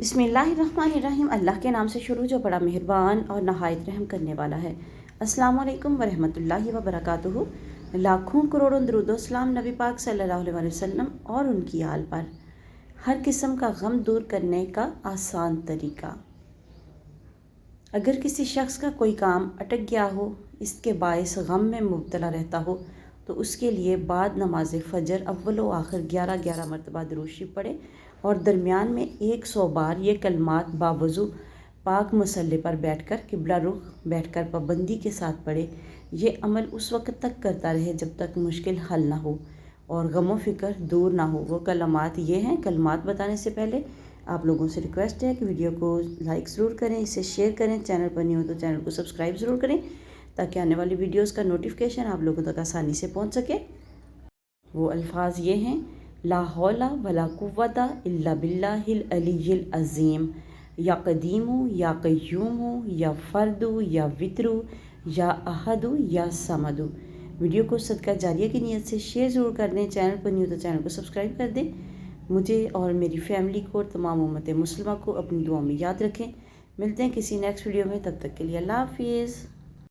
बिस्मिल्लाहिर्रहमानिर्रहीम। अल्लाह के नाम से शुरू जो बड़ा मेहरबान और नहायत रहम करने वाला है। अस्सलाम वालेकुम वरहमतुल्लाहि वबरकातुहू। लाखों करोड़ों दरूद व सलाम नबी पाक सल्लल्लाहु अलैहि वसल्लम और उनकी आल पर। हर किस्म का गम दूर करने का आसान तरीका। अगर किसी शख्स का कोई काम अटक गया हो, इसके बायस गम में मुब्तला रहता हो, तो उसके लिए बाद नमाज फ़जर अव्वल व आखिर 11 मरतबा दुरूद शरीफ पढ़े और दरमियान में 100 बार ये कलमात बावज़ू पाक मसल्ले पर बैठकर किबला रुख बैठकर पाबंदी के साथ पढ़े। ये अमल उस वक़्त तक करता रहे जब तक मुश्किल हल ना हो और गम व फ़िक्र दूर ना हो। वो कलमात ये हैं। कलमात बताने से पहले आप लोगों से रिक्वेस्ट है कि वीडियो को लाइक ज़रूर करें, इसे शेयर करें, चैनल पर नहीं हो तो चैनल को सब्सक्राइब ज़रूर करें ताकि आने वाली वीडियोस का नोटिफिकेशन आप लोगों तक आसानी से पहुंच सके। वो अल्फाज ये हैं: ला हौला वला कुव्वता इल्ला बिल्लाहिल अलिय्यिल अज़ीम। या कदीमु या क़य्यूमु या फ़र्दु या वित्रु या अहदु या समदु। वीडियो को सदका जारिया की नीयत से शेयर ज़रूर कर दें। चैनल पर नहीं हो तो चैनल को सब्सक्राइब कर दें। मुझे और मेरी फैमिली को और तमाम उम्मत मुस्लिमा को अपनी दुआ में याद रखें। मिलते हैं किसी नेक्स्ट वीडियो में, तब तक के लिए अल्लाह हाफ़िज़।